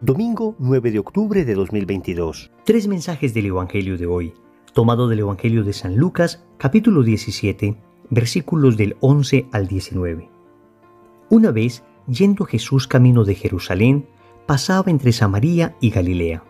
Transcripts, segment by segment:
Domingo 9 de octubre de 2022. Tres mensajes del Evangelio de hoy, tomado del Evangelio de San Lucas, capítulo 17, versículos del 11 al 19. Una vez, yendo Jesús camino de Jerusalén, pasaba entre Samaria y Galilea.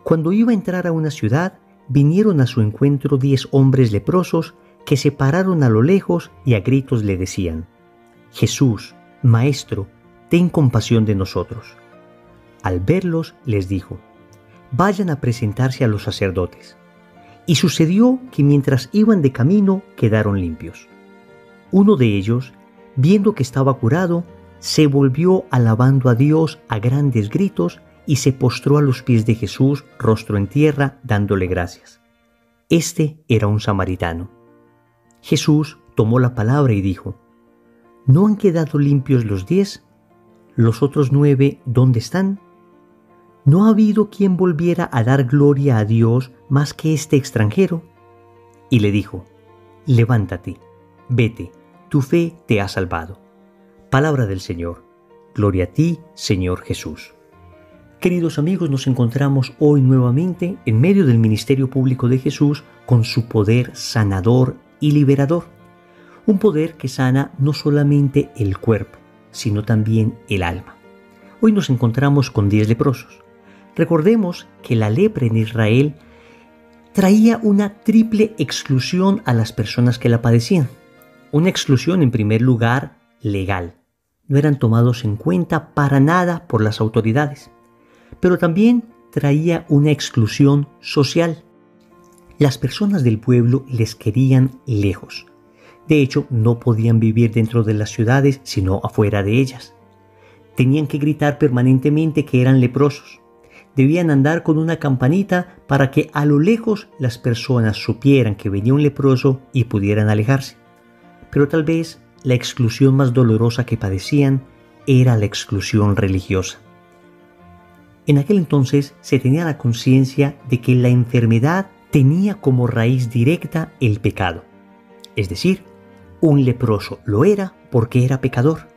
Cuando iba a entrar a una ciudad, vinieron a su encuentro 10 hombres leprosos que se pararon a lo lejos y a gritos le decían: Jesús, Maestro, ten compasión de nosotros. Al verlos, les dijo: vayan a presentarse a los sacerdotes. Y sucedió que mientras iban de camino, quedaron limpios. Uno de ellos, viendo que estaba curado, se volvió alabando a Dios a grandes gritos y se postró a los pies de Jesús, rostro en tierra, dándole gracias. Este era un samaritano. Jesús tomó la palabra y dijo: ¿no han quedado limpios los 10? ¿Los otros 9 dónde están? ¿No ha habido quien volviera a dar gloria a Dios más que este extranjero? Y le dijo: levántate, vete, tu fe te ha salvado. Palabra del Señor. Gloria a ti, Señor Jesús. Queridos amigos, nos encontramos hoy nuevamente en medio del ministerio público de Jesús con su poder sanador y liberador. Un poder que sana no solamente el cuerpo, sino también el alma. Hoy nos encontramos con 10 leprosos. Recordemos que la lepra en Israel traía una triple exclusión a las personas que la padecían. Una exclusión, en primer lugar, legal. No eran tomados en cuenta para nada por las autoridades. Pero también traía una exclusión social. Las personas del pueblo les querían lejos. De hecho, no podían vivir dentro de las ciudades, sino afuera de ellas. Tenían que gritar permanentemente que eran leprosos. Debían andar con una campanita para que a lo lejos las personas supieran que venía un leproso y pudieran alejarse. Pero tal vez la exclusión más dolorosa que padecían era la exclusión religiosa. En aquel entonces se tenía la conciencia de que la enfermedad tenía como raíz directa el pecado. Es decir, un leproso lo era porque era pecador.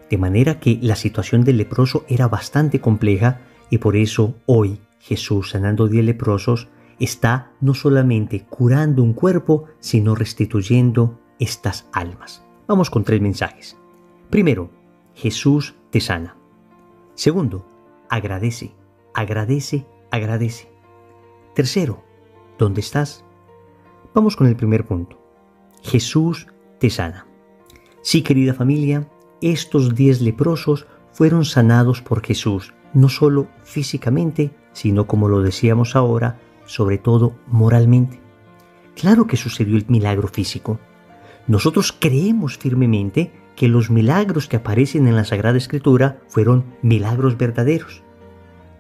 De manera que la situación del leproso era bastante compleja y por eso hoy Jesús, sanando 10 leprosos, está no solamente curando un cuerpo, sino restituyendo estas almas. Vamos con 3 mensajes. Primero, Jesús te sana. Segundo, agradece, agradece, agradece. Tercero, ¿dónde estás? Vamos con el primer punto. Jesús te sana. Sí, querida familia, estos 10 leprosos fueron sanados por Jesús, no solo físicamente, sino, como lo decíamos ahora, sobre todo moralmente. Claro que sucedió el milagro físico. Nosotros creemos firmemente que los milagros que aparecen en la Sagrada Escritura fueron milagros verdaderos.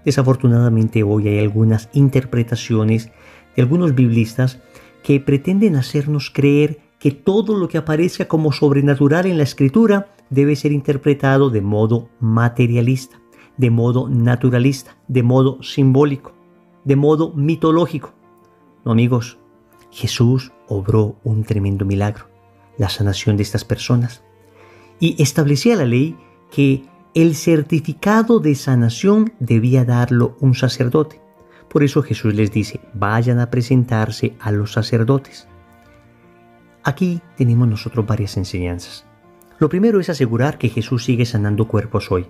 Desafortunadamente hoy hay algunas interpretaciones de algunos biblistas que pretenden hacernos creer que todo lo que aparezca como sobrenatural en la Escritura debe ser interpretado de modo materialista, de modo naturalista, de modo simbólico, de modo mitológico. No, amigos, Jesús obró un tremendo milagro, la sanación de estas personas, y establecía la ley que el certificado de sanación debía darlo un sacerdote. Por eso Jesús les dice: vayan a presentarse a los sacerdotes. Aquí tenemos nosotros varias enseñanzas. Lo primero es asegurar que Jesús sigue sanando cuerpos hoy.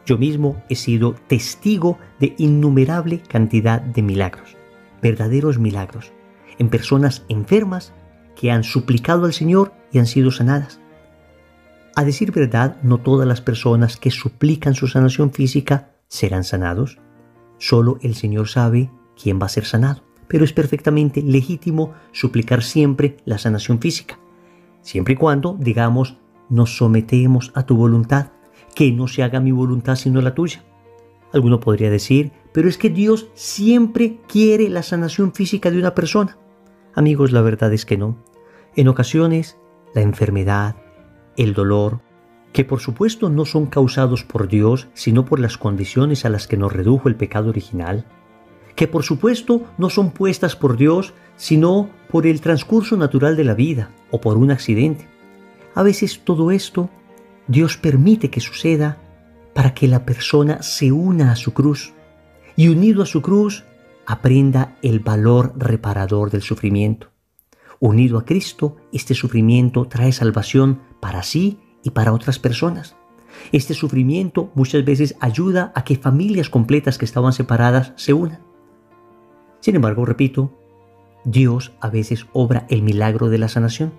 Yo mismo he sido testigo de innumerable cantidad de milagros, verdaderos milagros, en personas enfermas que han suplicado al Señor y han sido sanadas. A decir verdad, no todas las personas que suplican su sanación física serán sanados. Solo el Señor sabe quién va a ser sanado. Pero es perfectamente legítimo suplicar siempre la sanación física, siempre y cuando, digamos, nos sometemos a tu voluntad, que no se haga mi voluntad sino la tuya. Alguno podría decir: pero es que Dios siempre quiere la sanación física de una persona. Amigos, la verdad es que no. En ocasiones, la enfermedad, el dolor, que por supuesto no son causados por Dios, sino por las condiciones a las que nos redujo el pecado original, que por supuesto no son puestas por Dios, sino por el transcurso natural de la vida o por un accidente. A veces todo esto Dios permite que suceda para que la persona se una a su cruz y unido a su cruz aprenda el valor reparador del sufrimiento. Unido a Cristo, este sufrimiento trae salvación para sí y para otras personas. Este sufrimiento muchas veces ayuda a que familias completas que estaban separadas se unan. Sin embargo, repito, Dios a veces obra el milagro de la sanación.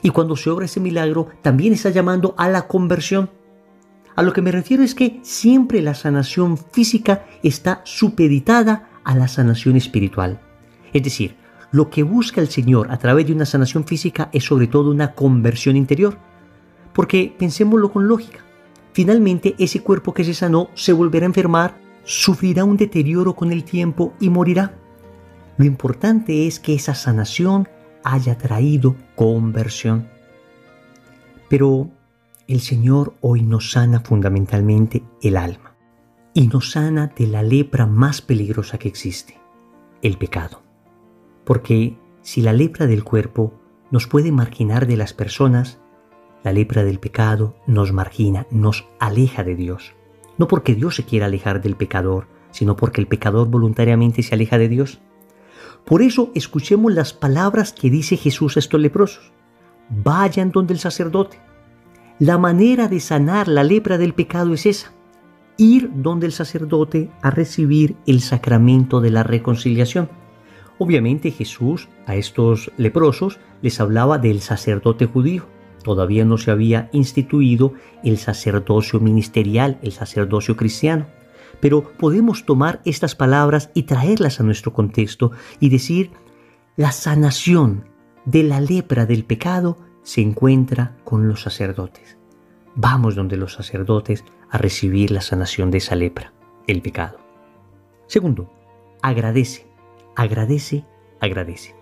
Y cuando se obra ese milagro, también está llamando a la conversión. A lo que me refiero es que siempre la sanación física está supeditada a la sanación espiritual. Es decir, lo que busca el Señor a través de una sanación física es sobre todo una conversión interior. Porque pensémoslo con lógica. Finalmente, ese cuerpo que se sanó se volverá a enfermar, sufrirá un deterioro con el tiempo y morirá. Lo importante es que esa sanación haya traído conversión. Pero el Señor hoy nos sana fundamentalmente el alma y nos sana de la lepra más peligrosa que existe, el pecado. Porque si la lepra del cuerpo nos puede marginar de las personas, la lepra del pecado nos margina, nos aleja de Dios. No porque Dios se quiera alejar del pecador, sino porque el pecador voluntariamente se aleja de Dios. Por eso escuchemos las palabras que dice Jesús a estos leprosos. Vayan donde el sacerdote. La manera de sanar la lepra del pecado es esa. Ir donde el sacerdote a recibir el sacramento de la reconciliación. Obviamente Jesús a estos leprosos les hablaba del sacerdote judío. Todavía no se había instituido el sacerdocio ministerial, el sacerdocio cristiano. Pero podemos tomar estas palabras y traerlas a nuestro contexto y decir, la sanación de la lepra del pecado se encuentra con los sacerdotes. Vamos donde los sacerdotes a recibir la sanación de esa lepra, el pecado. Segundo, agradece, agradece, agradece.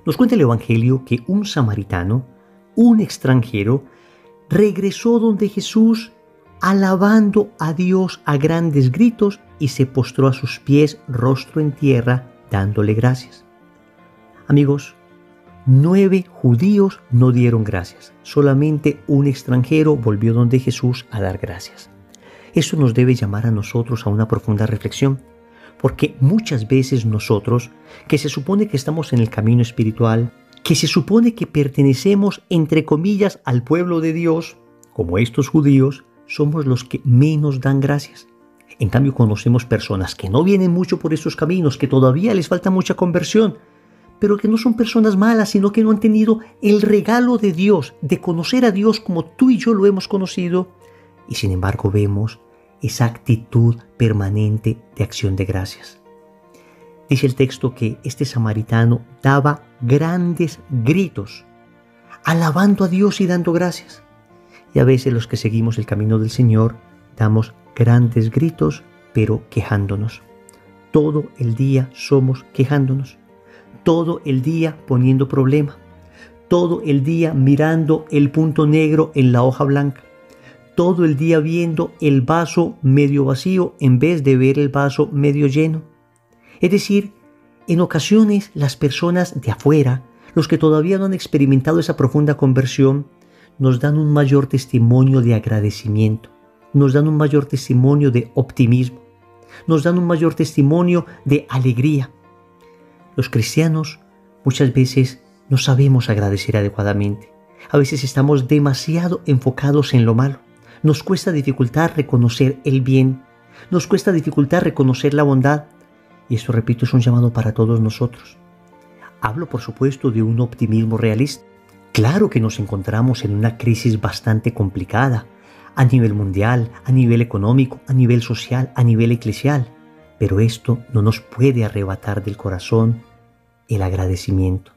Nos cuenta el Evangelio que un samaritano, un extranjero, regresó donde Jesús alabando a Dios a grandes gritos y se postró a sus pies, rostro en tierra, dándole gracias. Amigos, 9 judíos no dieron gracias. Solamente un extranjero volvió donde Jesús a dar gracias. Eso nos debe llamar a nosotros a una profunda reflexión, porque muchas veces nosotros, que se supone que estamos en el camino espiritual, que se supone que pertenecemos, entre comillas, al pueblo de Dios, como estos judíos, somos los que menos dan gracias. En cambio, conocemos personas que no vienen mucho por estos caminos, que todavía les falta mucha conversión, pero que no son personas malas, sino que no han tenido el regalo de Dios, de conocer a Dios como tú y yo lo hemos conocido, y sin embargo vemos esa actitud permanente de acción de gracias. Dice el texto que este samaritano daba grandes gritos, alabando a Dios y dando gracias. Y a veces los que seguimos el camino del Señor damos grandes gritos, pero quejándonos. Todo el día somos quejándonos. Todo el día poniendo problema. Todo el día mirando el punto negro en la hoja blanca. Todo el día viendo el vaso medio vacío en vez de ver el vaso medio lleno. Es decir, en ocasiones las personas de afuera, los que todavía no han experimentado esa profunda conversión, nos dan un mayor testimonio de agradecimiento, nos dan un mayor testimonio de optimismo, nos dan un mayor testimonio de alegría. Los cristianos muchas veces no sabemos agradecer adecuadamente. A veces estamos demasiado enfocados en lo malo. Nos cuesta dificultad reconocer el bien, nos cuesta dificultad reconocer la bondad. Y esto, repito, es un llamado para todos nosotros. Hablo, por supuesto, de un optimismo realista. Claro que nos encontramos en una crisis bastante complicada, a nivel mundial, a nivel económico, a nivel social, a nivel eclesial. Pero esto no nos puede arrebatar del corazón el agradecimiento,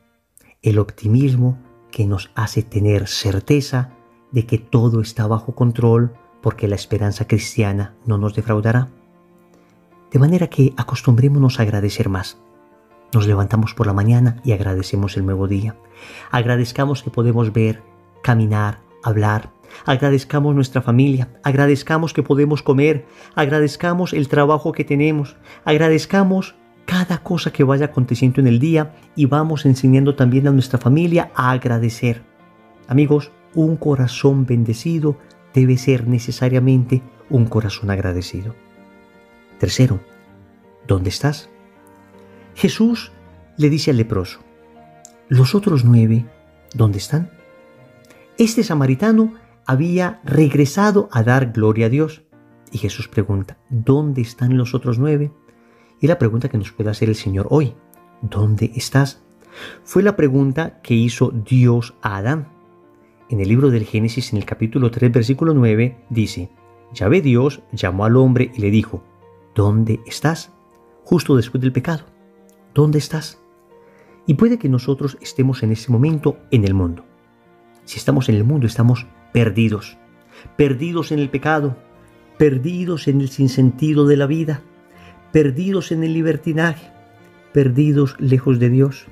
el optimismo que nos hace tener certeza de que todo está bajo control, porque la esperanza cristiana no nos defraudará. De manera que acostumbrémonos a agradecer más. Nos levantamos por la mañana y agradecemos el nuevo día. Agradezcamos que podemos ver, caminar, hablar. Agradezcamos nuestra familia. Agradezcamos que podemos comer. Agradezcamos el trabajo que tenemos. Agradezcamos cada cosa que vaya aconteciendo en el día y vamos enseñando también a nuestra familia a agradecer. Amigos, un corazón bendecido debe ser necesariamente un corazón agradecido. Tercero, ¿dónde estás? Jesús le dice al leproso, ¿los otros 9 dónde están? Este samaritano había regresado a dar gloria a Dios. Y Jesús pregunta, ¿dónde están los otros 9? Y la pregunta que nos puede hacer el Señor hoy, ¿dónde estás? Fue la pregunta que hizo Dios a Adán. En el libro del Génesis, en el capítulo 3, versículo 9, dice, Yahvé Dios llamó al hombre y le dijo, ¿dónde estás? Justo después del pecado, ¿dónde estás? Y puede que nosotros estemos en este momento en el mundo. Si estamos en el mundo, estamos perdidos. Perdidos en el pecado, perdidos en el sinsentido de la vida, perdidos en el libertinaje, perdidos lejos de Dios.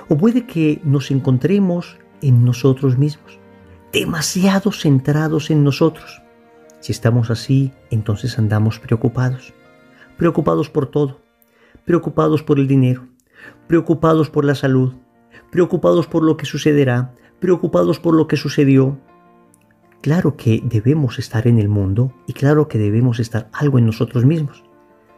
O puede que nos encontremos en nosotros mismos, demasiado centrados en nosotros. Si estamos así, entonces andamos preocupados. Preocupados por todo. Preocupados por el dinero. Preocupados por la salud. Preocupados por lo que sucederá. Preocupados por lo que sucedió. Claro que debemos estar en el mundo y claro que debemos estar algo en nosotros mismos.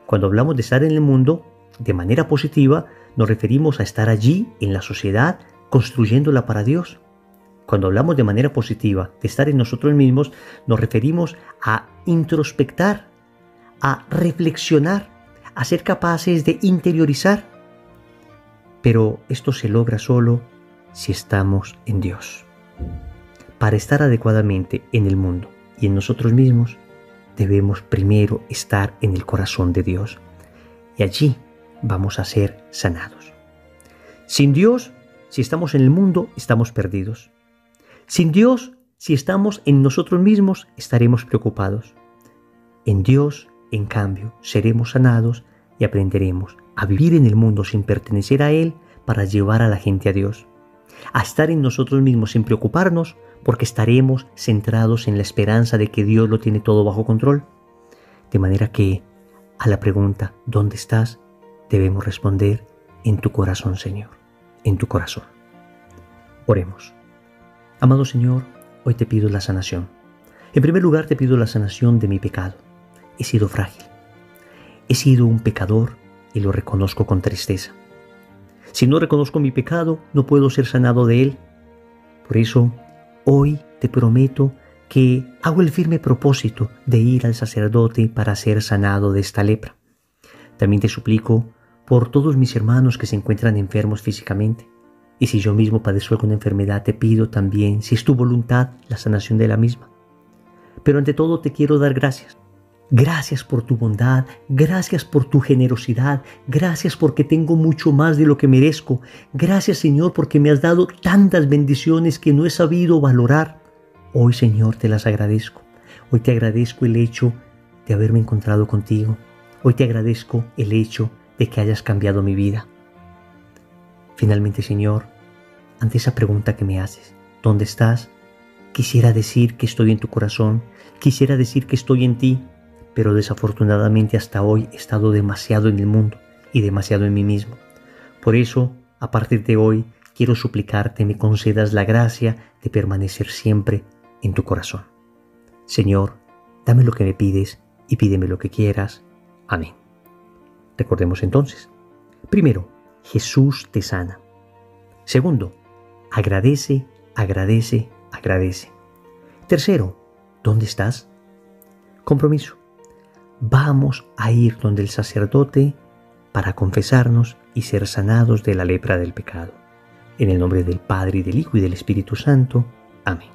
Cuando hablamos de estar en el mundo, de manera positiva, nos referimos a estar allí, en la sociedad, construyéndola para Dios. Cuando hablamos de manera positiva, de estar en nosotros mismos, nos referimos a introspectar, a reflexionar, a ser capaces de interiorizar. Pero esto se logra solo si estamos en Dios. Para estar adecuadamente en el mundo y en nosotros mismos, debemos primero estar en el corazón de Dios. Y allí vamos a ser sanados. Sin Dios, si estamos en el mundo, estamos perdidos. Sin Dios, si estamos en nosotros mismos, estaremos preocupados. En Dios, en cambio, seremos sanados y aprenderemos a vivir en el mundo sin pertenecer a Él para llevar a la gente a Dios. A estar en nosotros mismos sin preocuparnos porque estaremos centrados en la esperanza de que Dios lo tiene todo bajo control. De manera que a la pregunta ¿dónde estás? Debemos responder en tu corazón, Señor, en tu corazón. Oremos. Amado Señor, hoy te pido la sanación. En primer lugar te pido la sanación de mi pecado. He sido frágil. He sido un pecador y lo reconozco con tristeza. Si no reconozco mi pecado, no puedo ser sanado de él. Por eso, hoy te prometo que hago el firme propósito de ir al sacerdote para ser sanado de esta lepra. También te suplico por todos mis hermanos que se encuentran enfermos físicamente. Y si yo mismo padezco alguna enfermedad, te pido también, si es tu voluntad, la sanación de la misma. Pero ante todo te quiero dar gracias. Gracias por tu bondad, gracias por tu generosidad, gracias porque tengo mucho más de lo que merezco. Gracias, Señor, porque me has dado tantas bendiciones que no he sabido valorar. Hoy, Señor, te las agradezco. Hoy te agradezco el hecho de haberme encontrado contigo. Hoy te agradezco el hecho de que hayas cambiado mi vida. Finalmente, Señor, ante esa pregunta que me haces, ¿dónde estás? Quisiera decir que estoy en tu corazón, quisiera decir que estoy en ti, pero desafortunadamente hasta hoy he estado demasiado en el mundo y demasiado en mí mismo. Por eso, a partir de hoy, quiero suplicarte me concedas la gracia de permanecer siempre en tu corazón. Señor, dame lo que me pides y pídeme lo que quieras. Amén. Recordemos entonces. Primero, Jesús te sana. Segundo, agradece, agradece, agradece. Tercero, ¿dónde estás? Compromiso. Vamos a ir donde el sacerdote para confesarnos y ser sanados de la lepra del pecado. En el nombre del Padre, y del Hijo, y del Espíritu Santo. Amén.